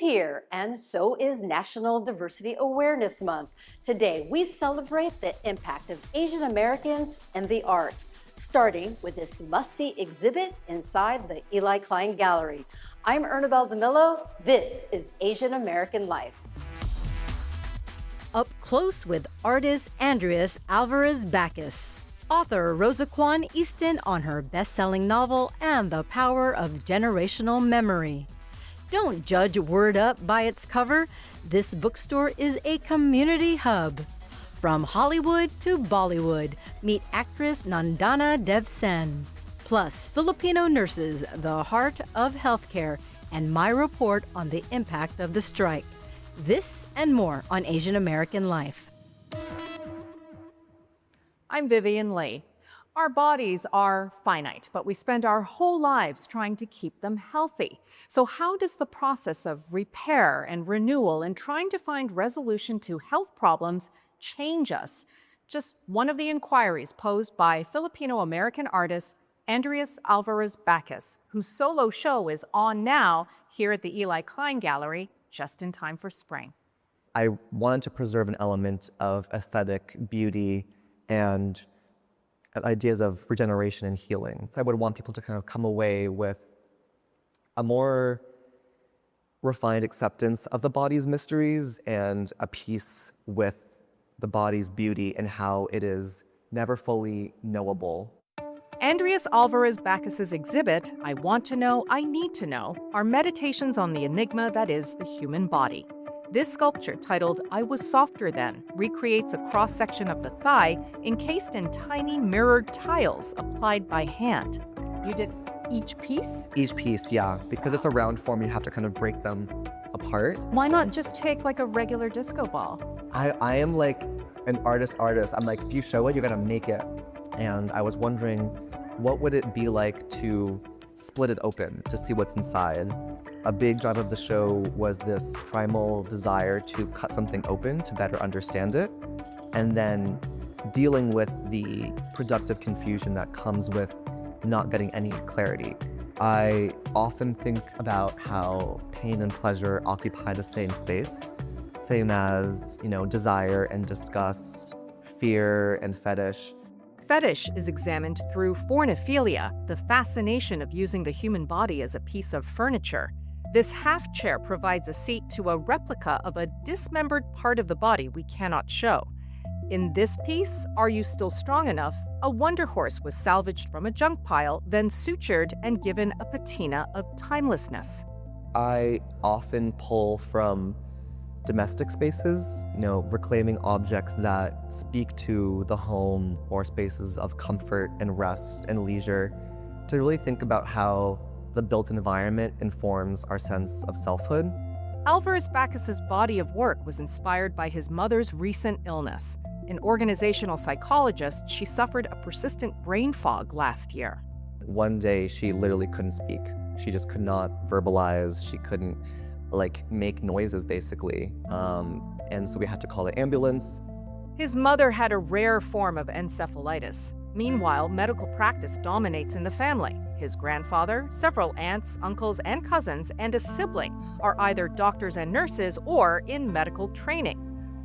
here, and so is National Diversity Awareness Month. Today, we celebrate the impact of Asian Americans in the arts, starting with this must-see exhibit inside the Eli Klein Gallery. I'm Ernabel DeMillo. This is Asian American Life. Up close with artist Andrius Alvarez-Backus. Author Rose Kwon Easton on her best-selling novel and the power of generational memory. Don't judge Word Up by its cover. This bookstore is a community hub. From Hollywood to Bollywood, meet actress Nandana Dev Sen. Plus, Filipino Nurses, the heart of healthcare, and my report on the impact of the strike. This and more on Asian American Life. I'm Vivian Lee. Our bodies are finite, but we spend our whole lives trying to keep them healthy. So how does the process of repair and renewal and trying to find resolution to health problems change us? Just one of the inquiries posed by Filipino-American artist Andrius Alvarez-Backus, whose solo show is on now here at the Eli Klein Gallery, just in time for spring. I wanted to preserve an element of aesthetic beauty and ideas of regeneration and healing. So I would want people to kind of come away with a more refined acceptance of the body's mysteries and a peace with the body's beauty and how it is never fully knowable. Andrius Alvarez-Backus's exhibit, I Want to Know, I Need to Know, are meditations on the enigma that is the human body. This sculpture, titled I Was Softer Then, recreates a cross-section of the thigh encased in tiny mirrored tiles applied by hand. You did each piece? Each piece, yeah. Because it's a round form, you have to kind of break them apart. Why not just take like a regular disco ball? I am like an artist. I'm like, if you show it, you're gonna make it. And I was wondering, what would it be like to split it open to see what's inside? A big drive of the show was this primal desire to cut something open to better understand it, and then dealing with the productive confusion that comes with not getting any clarity. I often think about how pain and pleasure occupy the same space, same as, desire and disgust, fear and fetish. Fetish is examined through forniphilia, the fascination of using the human body as a piece of furniture. This half chair provides a seat to a replica of a dismembered part of the body we cannot show. In this piece, Are You Still Strong Enough?, a wonder horse was salvaged from a junk pile, then sutured and given a patina of timelessness. I often pull from domestic spaces, reclaiming objects that speak to the home or spaces of comfort and rest and leisure, to really think about how the built environment informs our sense of selfhood. Alvarez-Backus's body of work was inspired by his mother's recent illness. An organizational psychologist, she suffered a persistent brain fog last year. One day, she literally couldn't speak. She just could not verbalize. She couldn't make noises, basically. And so we had to call the ambulance. His mother had a rare form of encephalitis. Meanwhile, medical practice dominates in the family. His grandfather, several aunts, uncles, and cousins, and a sibling are either doctors and nurses or in medical training.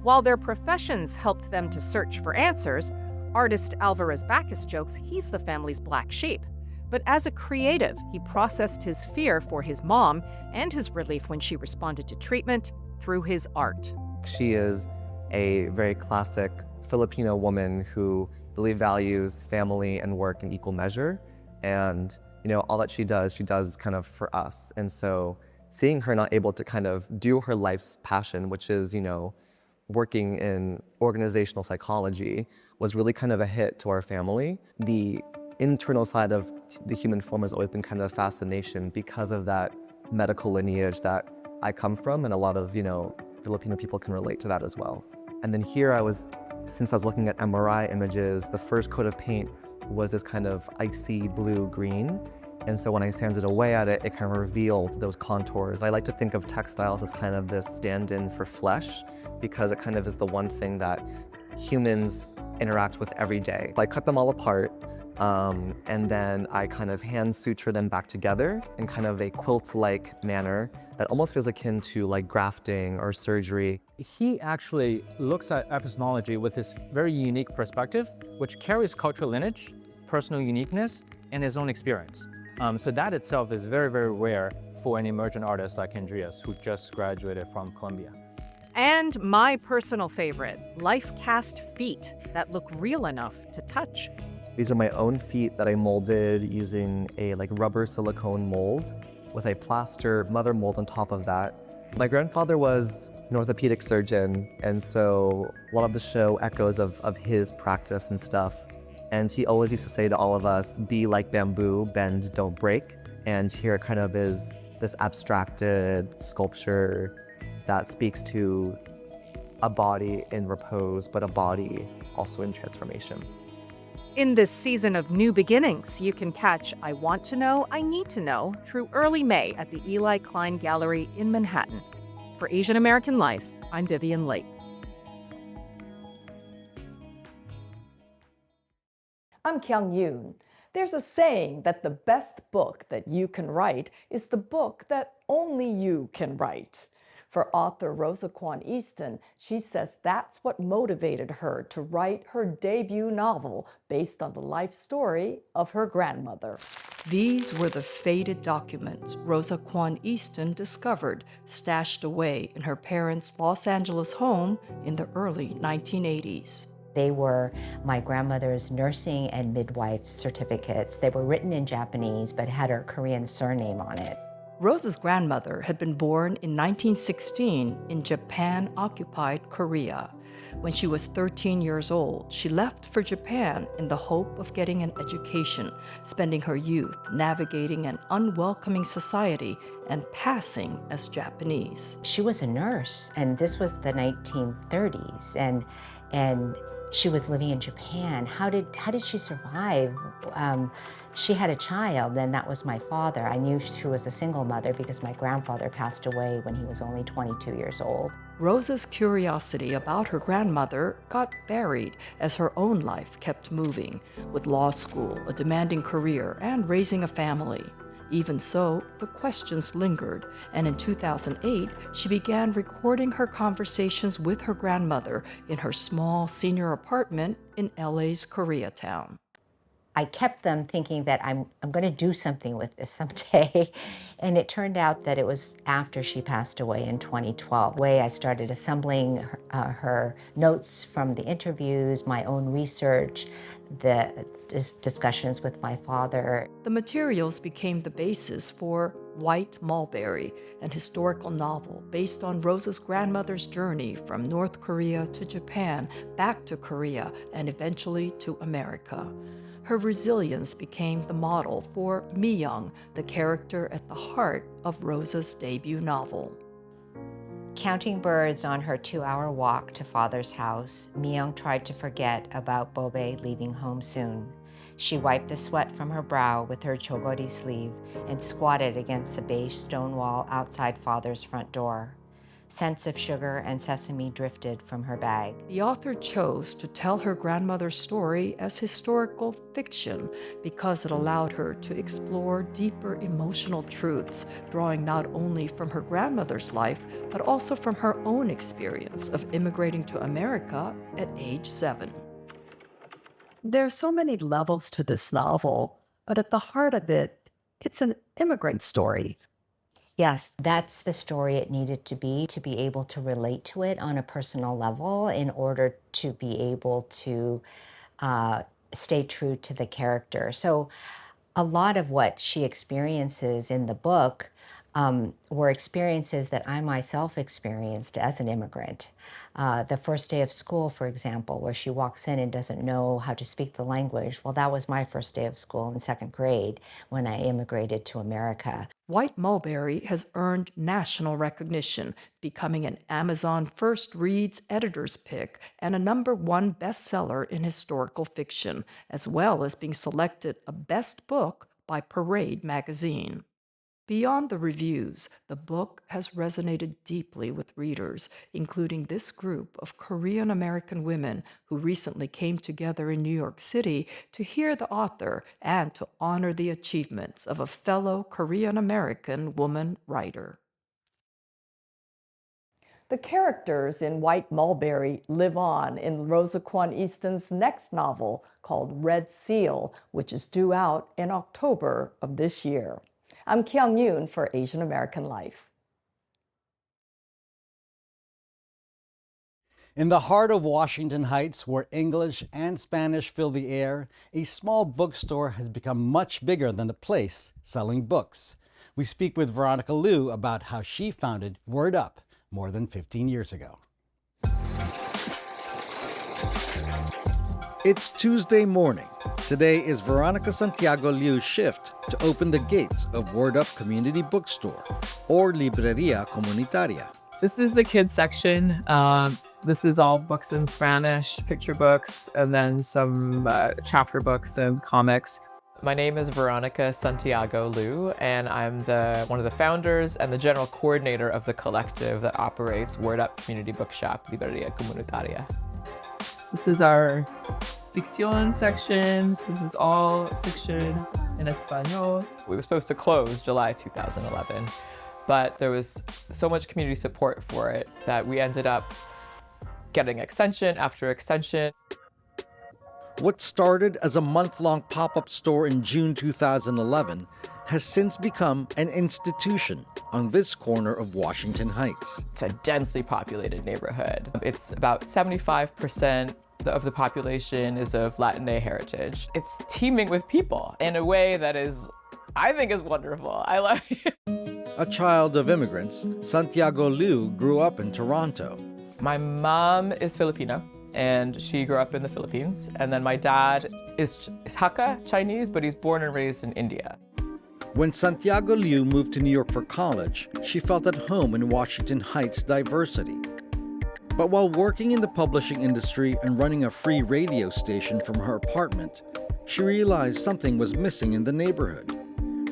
While their professions helped them to search for answers, artist Alvarez-Backus jokes he's the family's black sheep. But as a creative, he processed his fear for his mom and his relief when she responded to treatment through his art. She is a very classic Filipino woman who really values family and work in equal measure. And, all that she does kind of for us. And so seeing her not able to kind of do her life's passion, which is, working in organizational psychology, was really kind of a hit to our family. The internal side of the human form has always been kind of a fascination because of that medical lineage that I come from, and a lot of, Filipino people can relate to that as well. And then here since I was looking at MRI images, the first coat of paint was this kind of icy blue-green. And so when I sanded away at it, it kind of revealed those contours. I like to think of textiles as kind of this stand-in for flesh, because it kind of is the one thing that humans interact with every day. I cut them all apart, And then I kind of hand suture them back together in kind of a quilt-like manner that almost feels akin to like grafting or surgery. He actually looks at epistemology with his very unique perspective, which carries cultural lineage, personal uniqueness, and his own experience. So that itself is very, very rare for an emergent artist like Andrius, who just graduated from Columbia. And my personal favorite, life-cast feet that look real enough to touch. These are my own feet that I molded using a like rubber silicone mold with a plaster mother mold on top of that. My grandfather was an orthopedic surgeon, and so a lot of the show echoes of his practice and stuff. And he always used to say to all of us, be like bamboo, bend, don't break. And here it kind of is this abstracted sculpture that speaks to a body in repose, but a body also in transformation. In this season of new beginnings, you can catch I Want to Know, I Need to Know through early May at the Eli Klein Gallery in Manhattan. For Asian American Life, I'm Vivian Lake. I'm Kyung Yoon. There's a saying that the best book that you can write is the book that only you can write. For author Rose Kwon Easton, she says that's what motivated her to write her debut novel based on the life story of her grandmother. These were the faded documents Rose Kwon Easton discovered stashed away in her parents' Los Angeles home in the early 1980s. They were my grandmother's nursing and midwife certificates. They were written in Japanese but had her Korean surname on it. Rosa's grandmother had been born in 1916 in Japan-occupied Korea. When she was 13 years old, she left for Japan in the hope of getting an education, spending her youth navigating an unwelcoming society and passing as Japanese. She was a nurse, and this was the 1930s, and she was living in Japan. How did she survive? She had a child, and that was my father. I knew she was a single mother because my grandfather passed away when he was only 22 years old. Rosa's curiosity about her grandmother got buried as her own life kept moving, with law school, a demanding career, and raising a family. Even so, the questions lingered, and in 2008, she began recording her conversations with her grandmother in her small senior apartment in LA's Koreatown. I kept them thinking that I'm going to do something with this someday. And it turned out that it was after she passed away in 2012. I started assembling her notes from the interviews, my own research, the discussions with my father. The materials became the basis for White Mulberry, an historical novel based on Rosa's grandmother's journey from North Korea to Japan, back to Korea, and eventually to America. Her resilience became the model for Mi-young, the character at the heart of Rosa's debut novel. Counting birds on her 2-hour walk to father's house, Mi-young tried to forget about Bobe leaving home soon. She wiped the sweat from her brow with her chogori sleeve and squatted against the beige stone wall outside father's front door. Scents of sugar and sesame drifted from her bag. The author chose to tell her grandmother's story as historical fiction because it allowed her to explore deeper emotional truths, drawing not only from her grandmother's life, but also from her own experience of immigrating to America at age 7. There are so many levels to this novel, but at the heart of it, it's an immigrant story. Yes, that's the story it needed to be able to relate to it on a personal level in order to be able to stay true to the character. So a lot of what she experiences in the book were experiences that I myself experienced as an immigrant. The first day of school, for example, where she walks in and doesn't know how to speak the language. Well, that was my first day of school in 2nd grade when I immigrated to America. White Mulberry has earned national recognition, becoming an Amazon First Reads editor's pick and a #1 bestseller in historical fiction, as well as being selected a best book by Parade magazine. Beyond the reviews, the book has resonated deeply with readers, including this group of Korean American women who recently came together in New York City to hear the author and to honor the achievements of a fellow Korean American woman writer. The characters in White Mulberry live on in Rose Kwon Easton's next novel called Red Seal, which is due out in October of this year. I'm Kyung Yoon for Asian American Life. In the heart of Washington Heights, where English and Spanish fill the air, a small bookstore has become much bigger than a place selling books. We speak with Veronica Liu about how she founded Word Up more than 15 years ago. It's Tuesday morning. Today is Veronica Santiago Liu's shift to open the gates of Word Up Community Bookstore, or Librería Comunitaria. This is the kids section. This is all books in Spanish, picture books, and then some chapter books and comics. My name is Veronica Santiago Liu, and I'm one of the founders and the general coordinator of the collective that operates Word Up Community Bookshop, Librería Comunitaria. This is our fiction section. So this is all fiction in Espanol. We were supposed to close July 2011, but there was so much community support for it that we ended up getting extension after extension. What started as a month-long pop-up store in June 2011 has since become an institution on this corner of Washington Heights. It's a densely populated neighborhood. It's about 75% of the population is of Latina heritage. It's teeming with people in a way that I think is wonderful. I love it. A child of immigrants, Santiago Liu grew up in Toronto. My mom is Filipino, and she grew up in the Philippines. And then my dad is Hakka, Chinese, but he's born and raised in India. When Santiago Liu moved to New York for college, she felt at home in Washington Heights' diversity. But while working in the publishing industry and running a free radio station from her apartment, she realized something was missing in the neighborhood.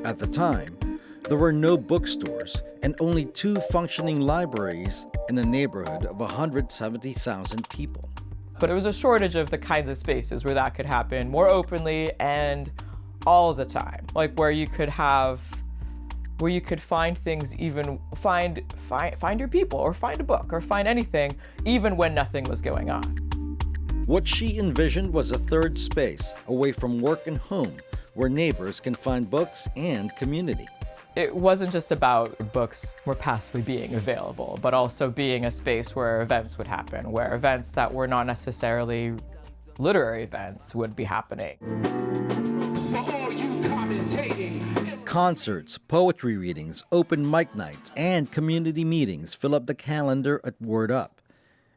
At the time, there were no bookstores and only 2 functioning libraries in a neighborhood of 170,000 people. But it was a shortage of the kinds of spaces where that could happen more openly and all the time. Like where you could find things, even find your people, or find a book, or find anything, even when nothing was going on. What she envisioned was a third space away from work and home, where neighbors can find books and community. It wasn't just about books more passively being available, but also being a space where events would happen, where events that were not necessarily literary events would be happening. Concerts, poetry readings, open mic nights, and community meetings fill up the calendar at Word Up.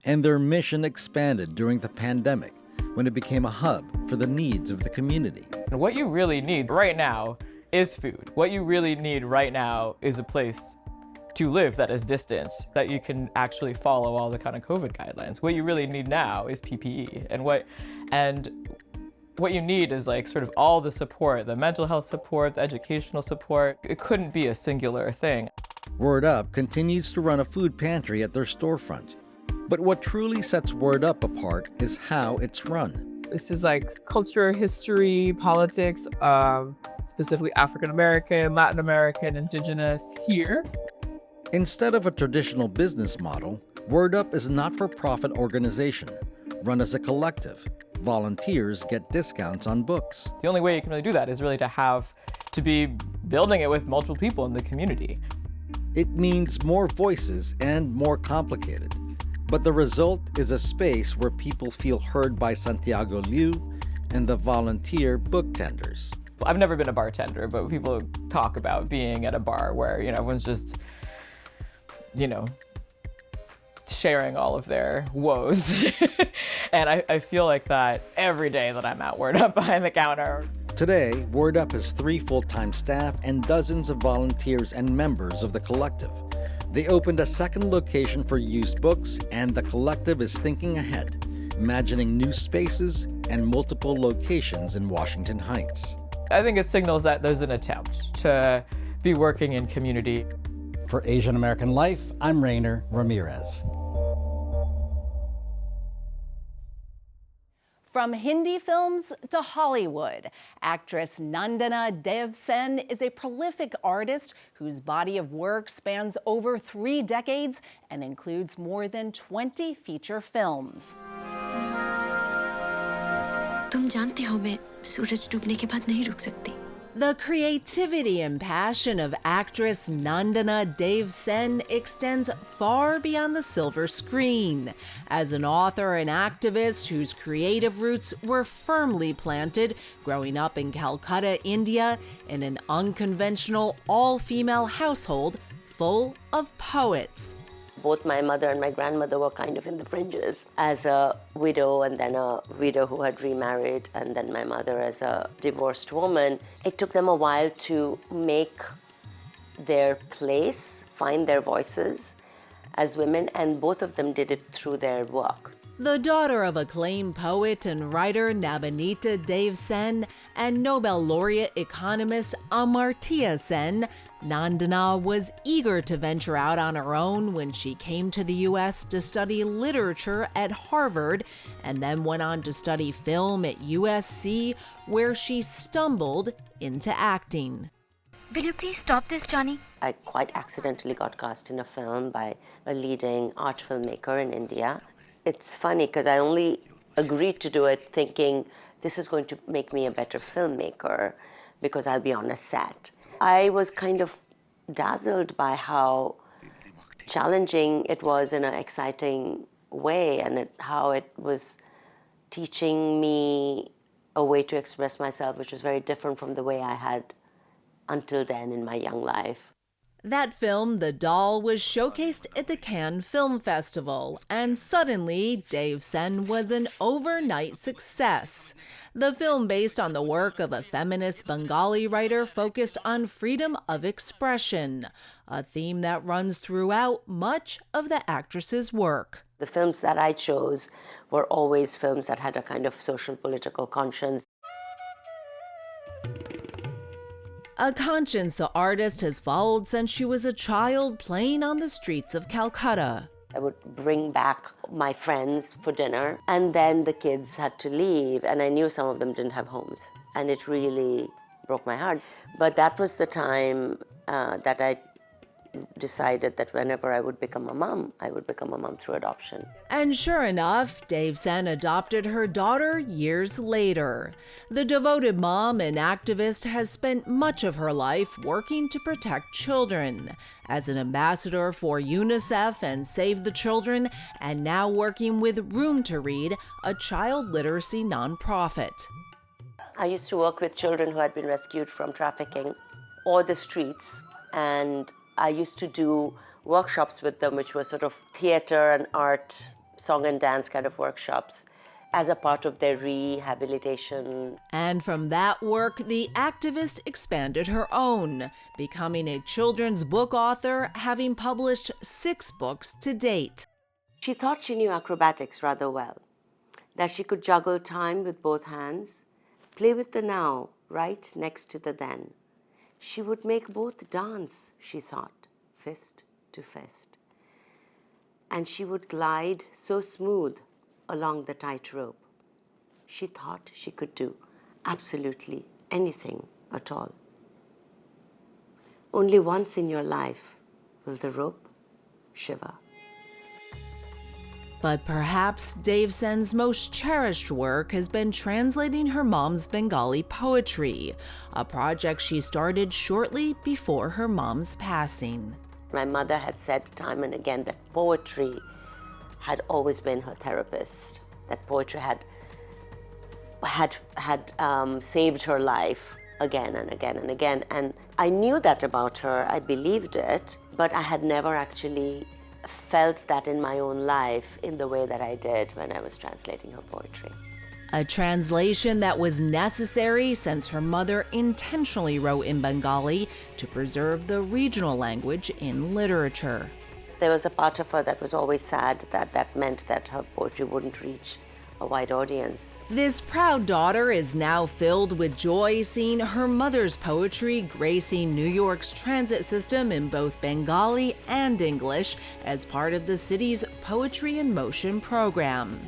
And their mission expanded during the pandemic, when it became a hub for the needs of the community. And what you really need right now is food. What you really need right now is a place to live that is distant, that you can actually follow all the kind of COVID guidelines. What you really need now is PPE. And what you need is like sort of all the support, the mental health support, the educational support. It couldn't be a singular thing. Word Up continues to run a food pantry at their storefront. But what truly sets Word Up apart is how it's run. This is like culture, history, politics, specifically African American, Latin American, Indigenous here. Instead of a traditional business model, Word Up is a not-for-profit organization run as a collective. Volunteers get discounts on books. The only way you can really do that is really to be building it with multiple people in the community. It means more voices and more complicated. But the result is a space where people feel heard by Santiago Liu and the volunteer book tenders. I've never been a bartender, but people talk about being at a bar where, everyone's just, sharing all of their woes. And I feel like that every day that I'm at Word Up behind the counter. Today, Word Up has 3 full-time staff and dozens of volunteers and members of the collective. They opened a second location for used books, and the collective is thinking ahead, imagining new spaces and multiple locations in Washington Heights. I think it signals that there's an attempt to be working in community. For Asian American Life, I'm Rainer Ramirez. From Hindi films to Hollywood, actress Nandana Dev Sen is a prolific artist whose body of work spans over 3 decades and includes more than 20 feature films. तुम जानते हो मैं सूरज डूबने के बाद नहीं रुक सकती. The creativity and passion of actress Nandana Dev Sen extends far beyond the silver screen. As an author and activist whose creative roots were firmly planted growing up in Calcutta, India, in an unconventional all-female household full of poets. Both my mother and my grandmother were kind of in the fringes as a widow and then a widow who had remarried, and then my mother as a divorced woman. It took them a while to make their place, find their voices as women, and both of them did it through their work. The daughter of acclaimed poet and writer Nabanita Dev Sen and Nobel laureate economist Amartya Sen, Nandana was eager to venture out on her own when she came to the U.S. to study literature at Harvard and then went on to study film at USC, where she stumbled into acting. Will you please stop this, Johnny? I quite accidentally got cast in a film by a leading art filmmaker in India. It's funny because I only agreed to do it thinking this is going to make me a better filmmaker because I'll be on a set. I was kind of dazzled by how challenging it was in an exciting way, and how it was teaching me a way to express myself which was very different from the way I had until then in my young life. That film, The Doll, was showcased at the Cannes Film Festival, and suddenly Dev Sen was an overnight success. The film, based on the work of a feminist Bengali writer, focused on freedom of expression, a theme that runs throughout much of the actress's work. The films that I chose were always films that had a kind of social political conscience. A conscience the artist has followed since she was a child playing on the streets of Calcutta. I would bring back my friends for dinner, and then the kids had to leave, and I knew some of them didn't have homes, and it really broke my heart. But that was the time that I decided that whenever I would become a mom, I would become a mom through adoption. And sure enough, Dev Sen adopted her daughter years later. The devoted mom and activist has spent much of her life working to protect children, as an ambassador for UNICEF and Save the Children, and now working with Room to Read, a child literacy nonprofit. I used to work with children who had been rescued from trafficking or the streets, and I used to do workshops with them, which were sort of theater and art, song and dance kind of workshops, as a part of their rehabilitation. And from that work, the activist expanded her own, becoming a children's book author, having published 6 books to date. She thought she knew acrobatics rather well, that she could juggle time with both hands, play with the now right next to the then. She would make both dance, she thought, fist to fist. And she would glide so smooth along the tightrope. She thought she could do absolutely anything at all. Only once in your life will the rope shiver. But perhaps Dev Sen's most cherished work has been translating her mom's Bengali poetry, a project she started shortly before her mom's passing. My mother had said time and again that poetry had always been her therapist, that poetry had saved her life again and again and again. And I knew that about her, I believed it, but I had never actually felt that in my own life in the way that I did when I was translating her poetry. A translation that was necessary since her mother intentionally wrote in Bengali to preserve the regional language in literature. There was a part of her that was always sad that meant that her poetry wouldn't reach a wide audience. This proud daughter is now filled with joy seeing her mother's poetry gracing New York's transit system in both Bengali and English as part of the city's Poetry in Motion program.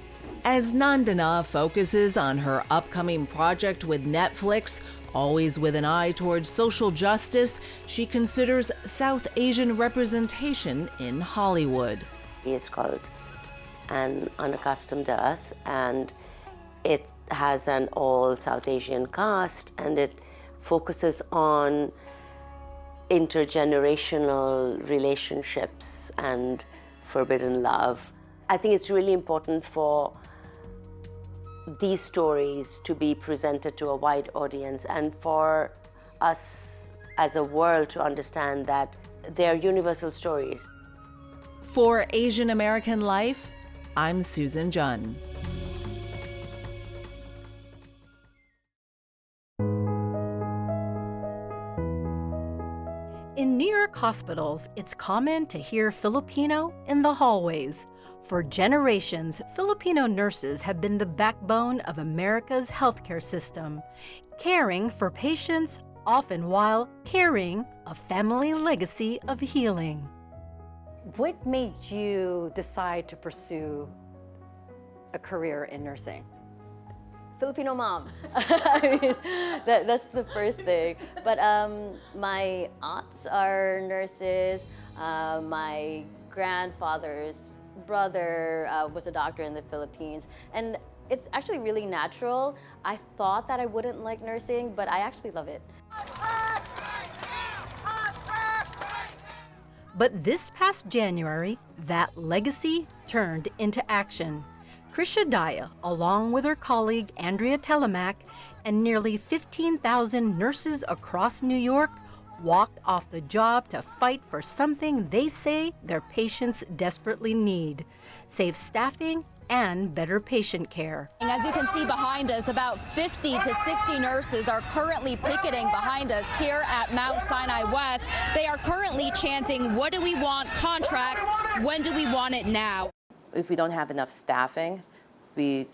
As Nandana focuses on her upcoming project with Netflix, always with an eye towards social justice, she considers South Asian representation in Hollywood. It's called An Unaccustomed Earth, and it has an all South Asian cast, and it focuses on intergenerational relationships and forbidden love. I think it's really important for these stories to be presented to a wide audience and for us as a world to understand that they're universal stories. For Asian American Life, I'm Susan Jun. In New York hospitals, it's common to hear Filipino in the hallways. For generations, Filipino nurses have been the backbone of America's healthcare system, caring for patients, often while carrying a family legacy of healing. What made you decide to pursue a career in nursing? Filipino mom. I mean, that's the first thing. But my aunts are nurses. My grandfather's brother was a doctor in the Philippines. And it's actually really natural. I thought that I wouldn't like nursing, but I actually love it. But this past January, that legacy turned into action. Krisha Daya, along with her colleague Andrea Telemac and nearly 15,000 nurses across New York, walked off the job to fight for something they say their patients desperately need: safe staffing and better patient care. And as you can see behind us, about 50 to 60 nurses are currently picketing behind us here at Mount Sinai West. They are currently chanting, "What do we want? Contracts. When do we want it now?" If we don't have enough staffing, we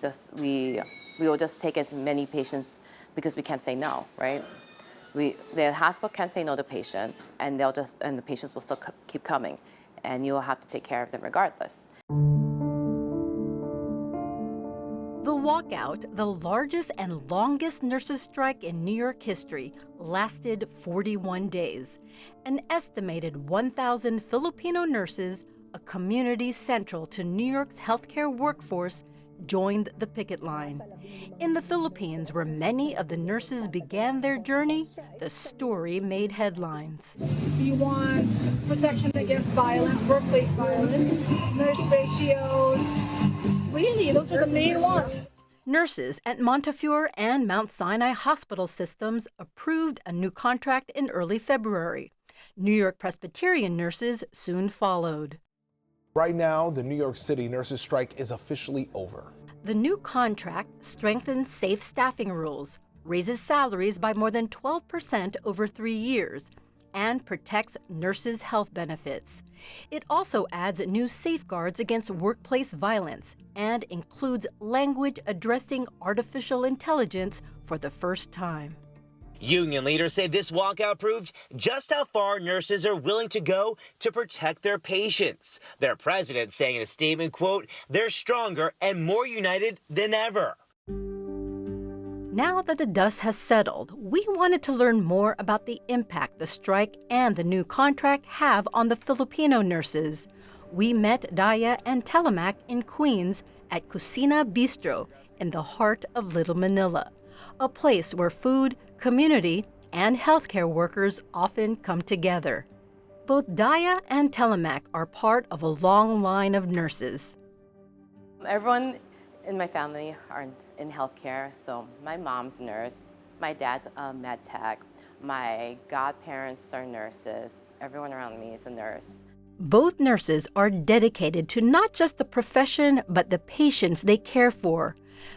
will just take as many patients because we can't say no, right? The hospital can't say no to patients, and the patients will still keep coming, and you will have to take care of them regardless. The walkout, the largest and longest nurses' strike in New York history, lasted 41 days. An estimated 1,000 Filipino nurses, a community central to New York's healthcare workforce, joined the picket line. In the Philippines, where many of the nurses began their journey, the story made headlines. We want protection against violence, workplace violence, nurse ratios. Really, those are the main ones. Nurses at Montefiore and Mount Sinai hospital systems approved a new contract in early February. New York Presbyterian nurses soon followed. Right now, the New York City nurses' strike is officially over. The new contract strengthens safe staffing rules, raises salaries by more than 12% over 3 years, and protects nurses' health benefits. It also adds new safeguards against workplace violence and includes language addressing artificial intelligence for the first time. Union leaders say this walkout proved just how far nurses are willing to go to protect their patients. Their president saying in a statement, quote, "They're stronger and more united than ever." Now that the dust has settled, we wanted to learn more about the impact the strike and the new contract have on the Filipino nurses. We met Daya and Telemac in Queens at Kusina Bistro in the heart of Little Manila, a place where food, community, and healthcare workers often come together. Both Daya and Telemac are part of a long line of nurses. Everyone in my family are in healthcare, so my mom's a nurse, my dad's a med tech, my godparents are nurses, everyone around me is a nurse. Both nurses are dedicated to not just the profession, but the patients they care for.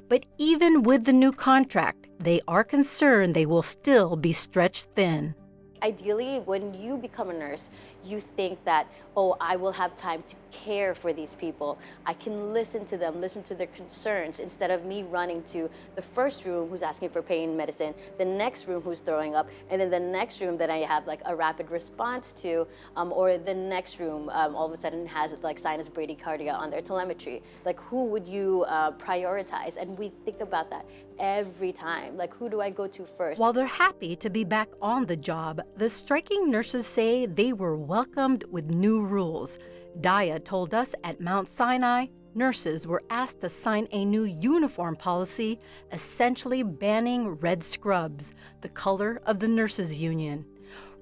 But even with the new contract, they are concerned they will still be stretched thin. Ideally, when you become a nurse, you think that, oh, I will have time to care for these people. I can listen to them, listen to their concerns, instead of me running to the first room who's asking for pain medicine, the next room who's throwing up, and then the next room that I have like a rapid response to, or the next room all of a sudden has like sinus bradycardia on their telemetry. Like, who would you prioritize? And we think about that every time. Like, who do I go to first? While they're happy to be back on the job, the striking nurses say they were welcomed with new rules. Daya told us at Mount Sinai, nurses were asked to sign a new uniform policy, essentially banning red scrubs, the color of the nurses' union.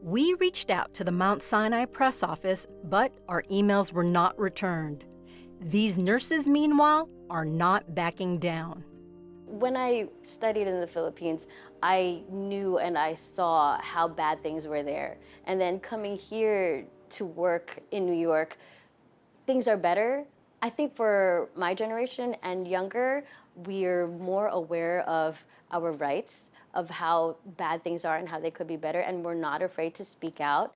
We reached out to the Mount Sinai press office, but our emails were not returned. These nurses, meanwhile, are not backing down. When I studied in the Philippines, I knew and I saw how bad things were there. And then coming here to work in New York, things are better. I think for my generation and younger, we're more aware of our rights, of how bad things are and how they could be better, and we're not afraid to speak out.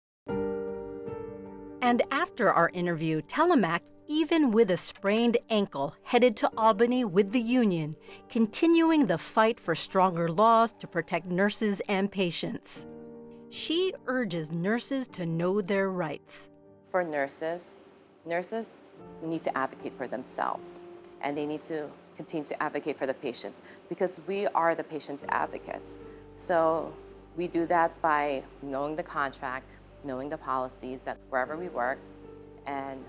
And after our interview, Telemac, even with a sprained ankle, headed to Albany with the union, continuing the fight for stronger laws to protect nurses and patients. She urges nurses to know their rights. For nurses need to advocate for themselves, and they need to continue to advocate for the patients, because we are the patient's advocates. So we do that by knowing the contract, knowing the policies that wherever we work, and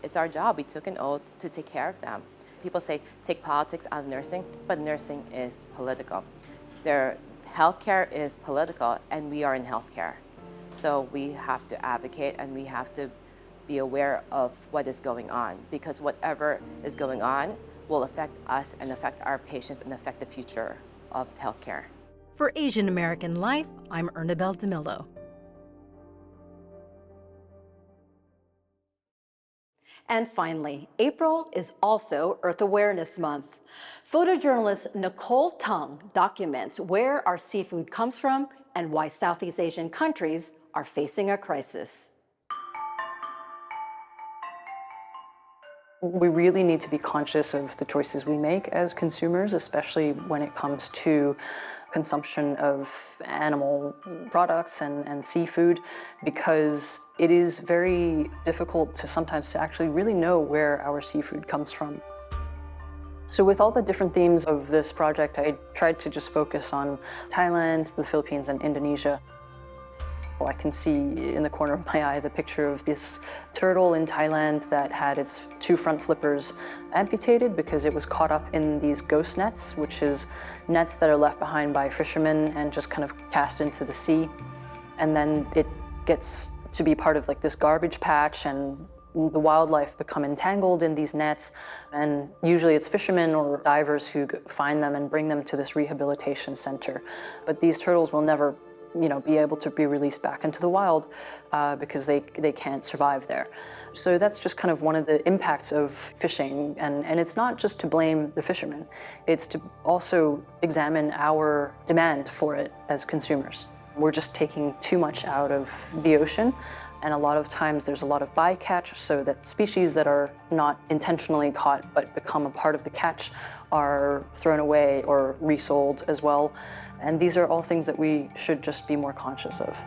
it's our job. We took an oath to take care of them. People say, take politics out of nursing, but nursing is political. Healthcare is political, and we are in healthcare. So we have to advocate, and we have to be aware of what is going on, because whatever is going on will affect us and affect our patients and affect the future of healthcare. For Asian American Life, I'm Ernabel DeMillo. And finally, April is also Earth Awareness Month. Photojournalist Nicole Tung documents where our seafood comes from and why Southeast Asian countries are facing a crisis. We really need to be conscious of the choices we make as consumers, especially when it comes to consumption of animal products and seafood, because it is very difficult to sometimes to actually really know where our seafood comes from. So with all the different themes of this project, I tried to just focus on Thailand, the Philippines, and Indonesia. I can see in the corner of my eye the picture of this turtle in Thailand that had its 2 front flippers amputated because it was caught up in these ghost nets, which is nets that are left behind by fishermen and just kind of cast into the sea. And then it gets to be part of like this garbage patch, and the wildlife become entangled in these nets. And usually it's fishermen or divers who find them and bring them to this rehabilitation center. But these turtles will never be able to be released back into the wild because they can't survive there. So that's just kind of one of the impacts of fishing. And it's not just to blame the fishermen, it's to also examine our demand for it as consumers. We're just taking too much out of the ocean. And a lot of times there's a lot of bycatch, so that species that are not intentionally caught but become a part of the catch are thrown away or resold as well. And these are all things that we should just be more conscious of.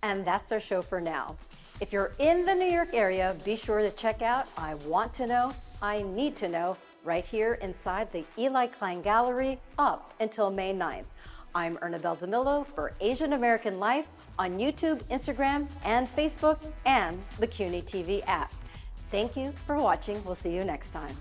And that's our show for now. If you're in the New York area, be sure to check out I Want to Know, I Need to Know, right here inside the Eli Klein Gallery up until May 9th. I'm Ernabel DeMillo for Asian American Life on YouTube, Instagram, and Facebook, and the CUNY TV app. Thank you for watching. We'll see you next time.